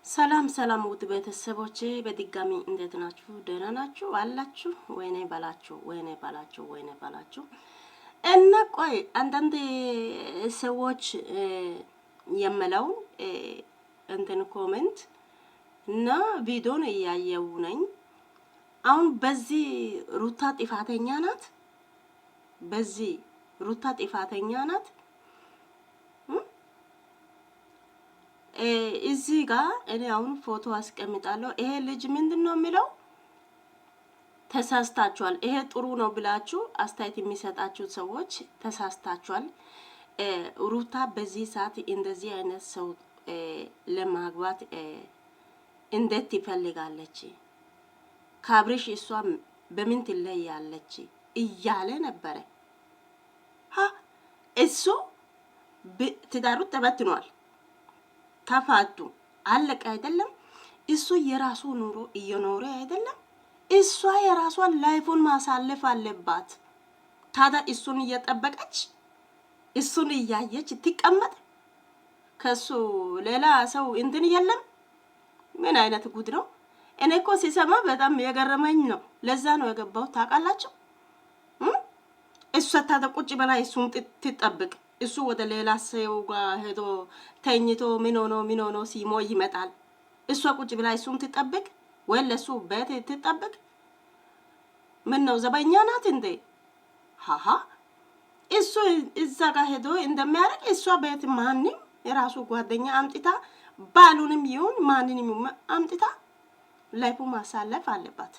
ሰላም ሰላም ውድ ቤተሰቦቼ በድጋሚ እንዴት ናችሁ? ደህና ናችሁ አላችሁ? ወይኔ ባላችሁ እና ቆይ አንዳንድ ሰዎች የምለውን እንትን ኮሜንት እና ቪዲዮን እያየው ነኝ። አሁን በዚህ ሩታ ጥፋተኛ ናት፣ በዚህ ሩታ ጥፋተኛ ናት። እዚህ ጋር እኔ አሁን ፎቶ አስቀምጣለሁ። ይሄ ልጅ ምንድነው የሚለው? ተሳስታችኋል፣ ይሄ ጥሩ ነው ብላችሁ አስተያየት የሚሰጣችሁ ሰዎች ተሳስታችኋል። ሩታ በዚህ ሰዓት እንደዚህ አይነት ሰው ለማግባት እንዴት ትፈልጋለች? ካብሪሽ እሷ በምን ትለያለች እያለ ነበረ። እሱ ትዳሩ ተበትኗል፣ ተፋቱ፣ አለቀ አይደለም? እሱ የራሱ ኑሮ እየኖረ አይደለም? እሷ የራሷን ላይፉን ማሳለፍ አለባት። ታዲያ እሱን እየጠበቀች እሱን እያየች ትቀመጥ? ከሱ ሌላ ሰው እንትን የለም? ምን አይነት ጉድ ነው? እኔ እኮ ሲሰማ በጣም የገረመኝ ነው። ለዛ ነው የገባው። ታውቃላችሁ? እሷ ታዲያ ቁጭ በላይ እሱን ትጠብቅ። እሱ ወደ ሌላ ሰው ጋር ሄዶ ተኝቶ ምን ሆኖ ሲሞ ይመጣል። እሷ ቁጭ ብላ እሱን ትጠብቅ ወይ ለሱ ቤት ትጠብቅ? ምን ነው ዘበኛ ናት እንዴ? ሃሃ እሱ እዛ ጋር ሄዶ እንደሚያደርግ እሷ ቤት ማንንም የራሱ ጓደኛ አምጥታ ባሉንም ይሁን ማንንም አምጥታ ላይፉ ማሳለፍ አለባት።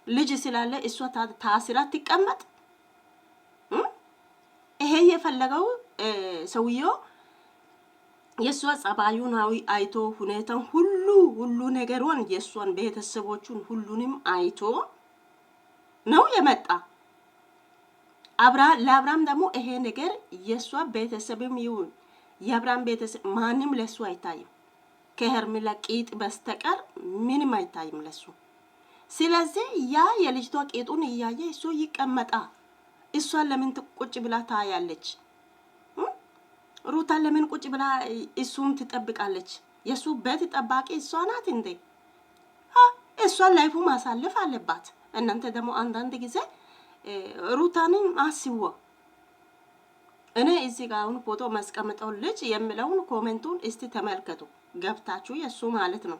ልጅ ስላለ እሷ ታስራ ትቀመጥ? ይሄ የፈለገው ሰውየው የሷ ጸባዩን አይቶ ሁኔታን ሁሉ ነገሩን የሷን ቤተሰቦቹን ሁሉንም አይቶ ነው የመጣ። ለአብራም ደግሞ ይሄ ነገር የሷ ቤተሰብም ይሁን የአብራም ቤተሰብ ማንም ለሱ አይታይም። ከሄርሜላ ቂጥ በስተቀር ምንም አይታይም ለሱ። ስለዚህ ያ የልጅቷ ቂጡን እያየ እሱ ይቀመጣ። እሷ ለምን ቁጭ ብላ ታያለች? ሩታ ለምን ቁጭ ብላ እሱን ትጠብቃለች? የሱ ቤት ጠባቂ እሷ ናት እንዴ? እሷ ላይፉ ማሳለፍ አለባት። እናንተ ደግሞ አንዳንድ ጊዜ ሩታንን አስቡ። እኔ እዚህ ጋር አሁን ፎቶ ማስቀምጠው ልጅ የሚለውን ኮሜንቱን እስቲ ተመልከቱ ገብታችሁ፣ የሱ ማለት ነው።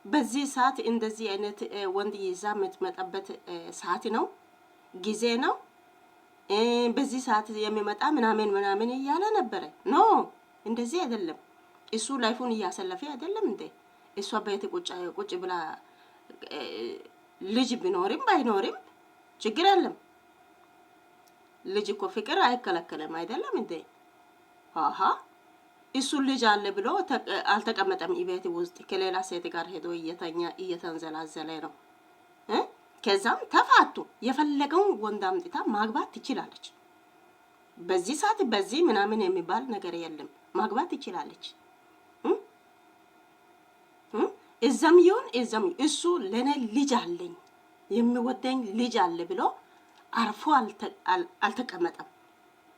በዚህ ሰዓት እንደዚህ አይነት ወንድ ይዛ የምትመጣበት ሰዓት ነው፣ ጊዜ ነው። በዚህ ሰዓት የሚመጣ ምናምን እያለ ነበረ። ኖ እንደዚህ አይደለም። እሱ ላይፉን እያሰለፈ አይደለም እንዴ? እሷ ቤት ቁጭ ብላ ልጅ ቢኖርም ባይኖርም ችግር የለም። ልጅ እኮ ፍቅር አይከለከለም አይደለም እንዴ? አሃ እሱ ልጅ አለ ብሎ አልተቀመጠም ቤት ውስጥ ከሌላ ሴት ጋር ሄዶ እየተንዘላዘለ ነው። ከዛም ተፋቱ። የፈለገውን ወንድ አምጥታ ማግባት ትችላለች። በዚህ ሰዓት በዚህ ምናምን የሚባል ነገር የለም። ማግባት ትችላለች። እዛም ይሁን እሱ ለኔ ልጅ አለኝ የሚወደኝ ልጅ አለ ብሎ አርፎ አልተቀመጠም።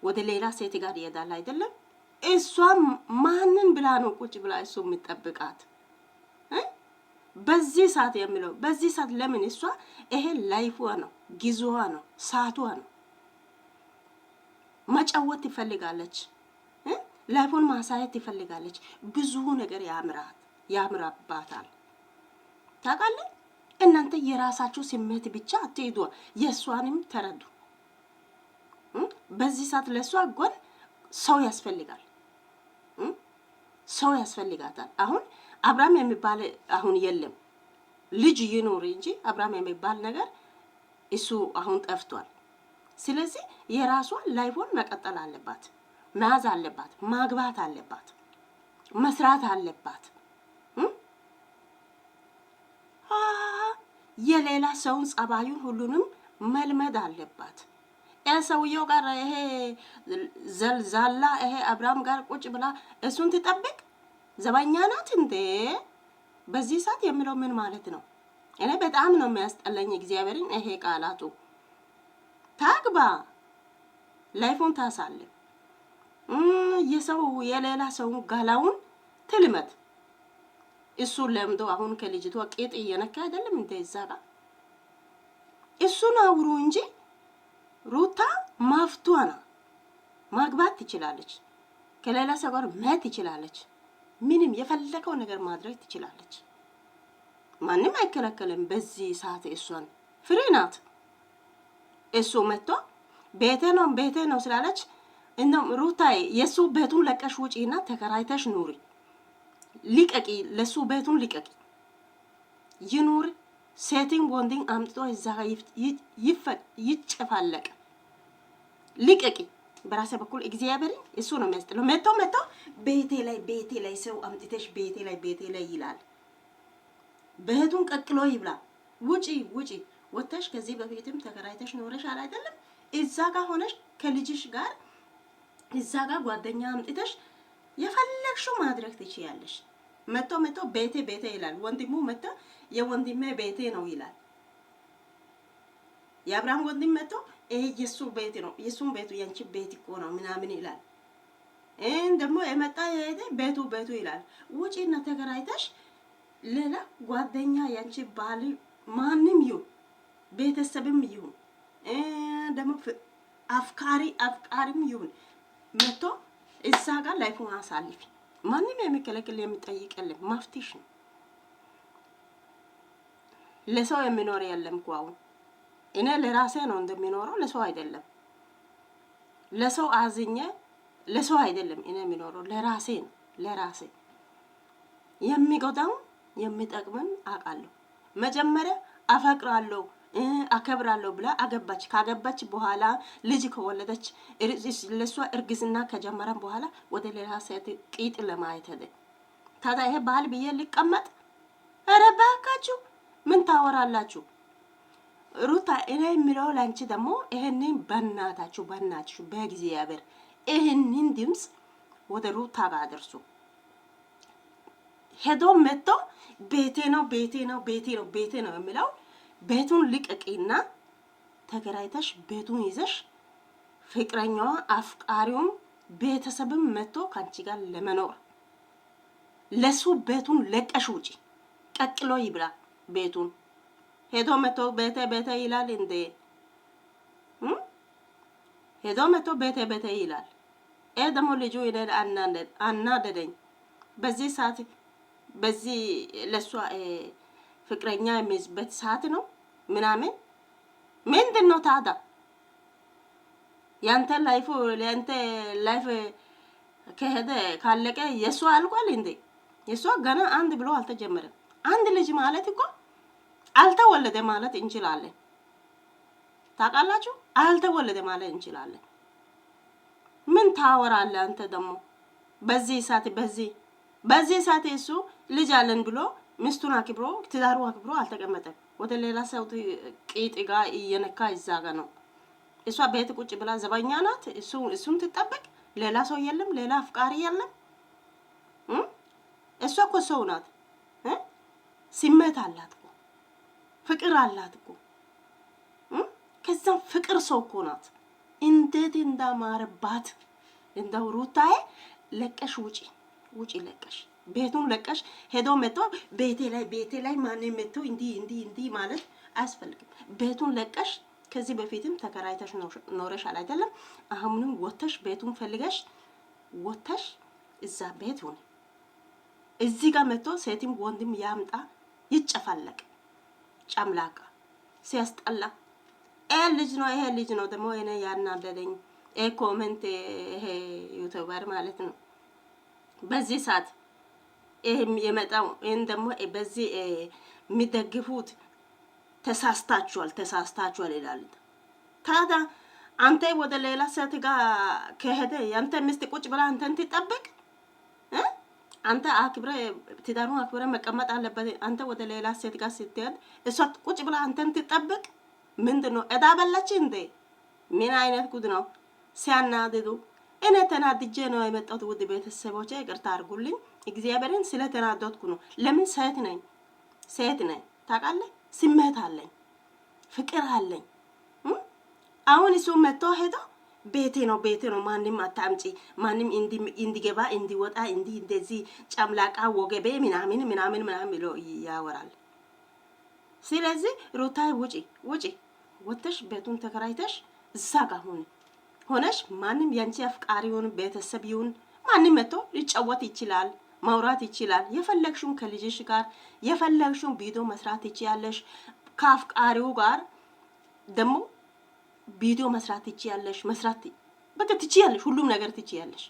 ወደ ሌላ ሴት ጋር ይሄዳል አይደለም? እሷ ማንን ብላ ነው ቁጭ ብላ እሱ የሚጠብቃት? በዚህ ሰዓት የሚለው በዚህ ሰዓት ለምን እሷ ይሄ ላይፏ ነው፣ ጊዜዋ ነው፣ ሰዓቷ ነው። መጫወት ትፈልጋለች፣ ላይፉን ማሳየት ትፈልጋለች። ብዙ ነገር ያምራባታል። ታውቃለህ? እናንተ የራሳችሁ ስሜት ብቻ አትሄዱ፣ የሷንም ተረዱ። በዚህ ሰዓት ለሷ ጎን ሰው ያስፈልጋል፣ ሰው ያስፈልጋታል። አሁን አብራም የሚባል አሁን የለም። ልጅ ይኖር እንጂ አብራም የሚባል ነገር እሱ አሁን ጠፍቷል። ስለዚህ የራሷን ላይፎን መቀጠል አለባት፣ መያዝ አለባት፣ ማግባት አለባት፣ መስራት አለባት። የሌላ ሰውን ጸባዩን ሁሉንም መልመድ አለባት። ሰውየው ጋር ይሄ ዘልዛላ ይሄ አብራም ጋር ቁጭ ብላ እሱን ትጠብቅ? ዘበኛ ናት እንዴ? በዚህ ሰዓት የሚለው ምን ማለት ነው? እኔ በጣም ነው የሚያስጠላኝ እግዚአብሔርን። ይሄ ቃላቱ ታግባ ላይፉን ታሳልፍ የሰው የሌላ ሰው ጋላውን ትልመት። እሱ ለምዶ አሁን ከልጅቷ ቄጥ እየነካ አይደለም እንደዛ ጋር እሱን አውሩ እንጂ ሩታ ማፍቷና ማግባት ትችላለች። ከሌላ ሰው ጋር መት ትችላለች። ምንም የፈለከው ነገር ማድረግ ትችላለች። ማንም አይከለከልም። በዚህ ሰዓት እሷን ፍሪ ናት። እሱ መጥቶ ቤቴ ነው ስላለች እንደም ሩታዬ የሱ ቤቱን ለቀሽ ውጪና ተከራይተሽ ኑሪ። ልቀቂ፣ ለሱ ቤቱን ልቀቂ። ይኑር። ሴቲንግ ወንዲንግ አምጥቶ እዛ ይጨፋለቅ። ልቀቂ። በራሴ በኩል እግዚአብሔር እሱ ነው የሚያስጥለው። መጥቶ ቤቴ ላይ ሰው አምጥተሽ ቤቴ ላይ ይላል። ቤቱን ቀቅሎ ይብላ። ውጪ ወተሽ ከዚህ በፊትም ተከራይተሽ ኖረሻል አይደለም? እዛ ጋር ሆነሽ ከልጅሽ ጋር እዛ ጋር ጓደኛ አምጥተሽ የፈለግሽው ማድረግ ትችያለሽ። መጥቶ ቤቴ ይላል። ወንድሙ መጥቶ የወንድሜ ቤቴ ነው ይላል። የአብርሃም ወንድም መጥቶ ይሄ የሱ ቤት ነው፣ የሱን ቤቱ ያንቺ ቤት እኮ ነው ምናምን ይላል። ደግሞ የመጣ የሄደ ቤቱ ይላል። ውጪና ተከራይተሽ ሌላ ጓደኛ ያንቺ ባል ማንም ይሁን ቤተሰብም ይሁን ደግሞ አፍቃሪም ይሁን መጥቶ እዛ ጋር ላይፉን አሳልፊ። ማንም የሚከለክል የሚጠይቅልም ማፍትሽ ነው። ለሰው የሚኖር የለም እኮ አሁን እኔ ለራሴ ነው እንደሚኖረው፣ ለሰው አይደለም። ለሰው አዝኜ ለሰው አይደለም እኔ የሚኖረው፣ ለራሴ ነው። ለራሴ የሚጎዳው የሚጠቅመን አውቃለሁ። መጀመሪያ አፈቅራለሁ አከብራለሁ ብላ አገባች። ካገባች በኋላ ልጅ ከወለደች ለሷ እርግዝና ከጀመረን በኋላ ወደ ሌላ ሴት ቂጥ ለማየት ሄደ። ታዲያ ይሄ ባህል ብዬ ሊቀመጥ? ኧረ እባካችሁ ምን ታወራላችሁ? ሩታ እኔ የሚለው ላንቺ ደግሞ ይሄንን በእናታችሁ በእግዚአብሔር ይሄንን ድምፅ ወደ ሩታ ጋር አድርሱ። ሄዶ መጥቶ ቤቴ ነው የሚለው ቤቱን ልቀቂና ተከራይተሽ ቤቱን ይዘሽ ፍቅረኛዋ አፍቃሪውም ቤተሰብም መጥቶ ካንቺ ጋር ለመኖር ለሱ ቤቱን ለቀሽ ውጪ። ቀቅሎ ይብላ ቤቱን። ሄዶ መጥቶ ቤቴ ይላል እንዴ? ሄዶ መጥቶ ቤቴ ይላል። ደግሞ ልጁ ይላል አናደደኝ። በዚህ ሰዓት በዚህ ለሷ ፍቅረኛ የሚይዝበት ሰዓት ነው ምናምን ምንድን ነው ታዲያ? ያንተ ላይፍ ከሄደ ካለቀ የሷ አልቋል እንዴ? የሷ ገና አንድ ብሎ አልተጀመረም። አንድ ልጅ ማለት እኮ አልተወለደ ማለት እንችላለን። ታውቃላችሁ? አልተወለደ ማለት እንችላለን። ምን ታወራለህ አንተ ደግሞ? በዚህ ሰዓት እሱ ልጅ አለን ብሎ ሚስቱን አክብሮ ትዳሩ አክብሮ አልተቀመጠም። ወደ ሌላ ሰው ቂጥ ጋር እየነካ እዛ ጋር ነው። እሷ ቤት ቁጭ ብላ ዘበኛ ናት። እሱን ትጠብቅ። ሌላ ሰው የለም፣ ሌላ አፍቃሪ የለም። እሷ እኮ ሰው ናት። ስሜት አላት እኮ ፍቅር አላት እኮ። ከዛም ፍቅር ሰው እኮ ናት። እንዴት እንዳማረባት እንደው ሩታዬ ለቀሽ ውጪ ለቀሽ ቤቱን ለቀሽ ሄዶ መጥቶ ቤቴ ላይ ማንም መጥቶ እንዲህ ማለት አያስፈልግም። ቤቱን ለቀሽ ከዚህ በፊትም ተከራይተሽ ኖረሻል አይደለም? አሁንም ወተሽ ቤቱን ፈልገሽ ወተሽ እዛ ቤት ሆነ እዚህ ጋር መጥቶ ሴትም ወንድም ያምጣ ይጨፋለቅ። ጨምላቃ ሲያስጠላ ይሄ ልጅ ነው ደግሞ እኔ ያናደደኝ ኮሜንት ይሄ ዩቲዩበር ማለት ነው። በዚህ ሰዓት የመጣው ደግሞ በዚህ የሚደግፉት ተሳስታችኋል ይላል። ታዲያ አንተ ወደ ሌላ ሴት ጋር ከሄደ ያንተ ሚስት ቁጭ ብላ አንተን ትጠብቅ? አንተ ትዳሩን አክብረ መቀመጥ አለበት። አንተ ወደ ሌላ ሴት ጋር ስትሄድ እሷ ቁጭ ብላ አንተን ትጠብቅ? ምንድነው እዳ በላች እንዴ? ምን አይነት ጉድ ነው? ሲያናድዱ። እኔ ተናድጄ ነው የመጣሁት። ውድ ቤተሰቦቼ ይቅርታ አድርጉልኝ። እግዚአብሔርን ስለተናደድኩ ነው። ለምን ሴት ነኝ ታውቃለህ? ስሜት አለኝ፣ ፍቅር አለኝ። አሁን እሱ መጥቶ ሄዶ ቤቴ ነው ማንም አታምጪ ማንም እንዲገባ እንዲወጣ እንደዚህ ጨምላቃ ወገቤ ምናምን ብሎ ያወራል። ስለዚህ ሩታዬ ውጪ ወጥተሽ ቤቱን ተከራይተሽ እዛ ጋር ሆነሽ ማንም ያንቺ አፍቃሪ ይሁን ቤተሰብ ይሁን ማንም መጥቶ ሊጫወት ይችላል፣ ማውራት ይችላል። የፈለግሽውን ከልጅሽ ጋር የፈለግሽውን ቪዲዮ መስራት ይችላልሽ። ከአፍቃሪው ጋር ደግሞ ቪዲዮ መስራት ይችላልሽ። በቃ ትችያለሽ፣ ሁሉም ነገር ትችያለሽ።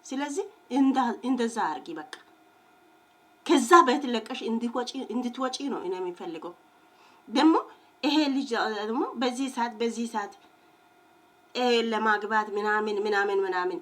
ስለዚህ እንደዛ አርጊ በቃ። ከዛ ቤት ለቀሽ እንድትወጪ ነው እኔ የሚፈልገው። ደግሞ ይሄ ልጅ ደግሞ በዚህ ሰዓት ለማግባት ምናምን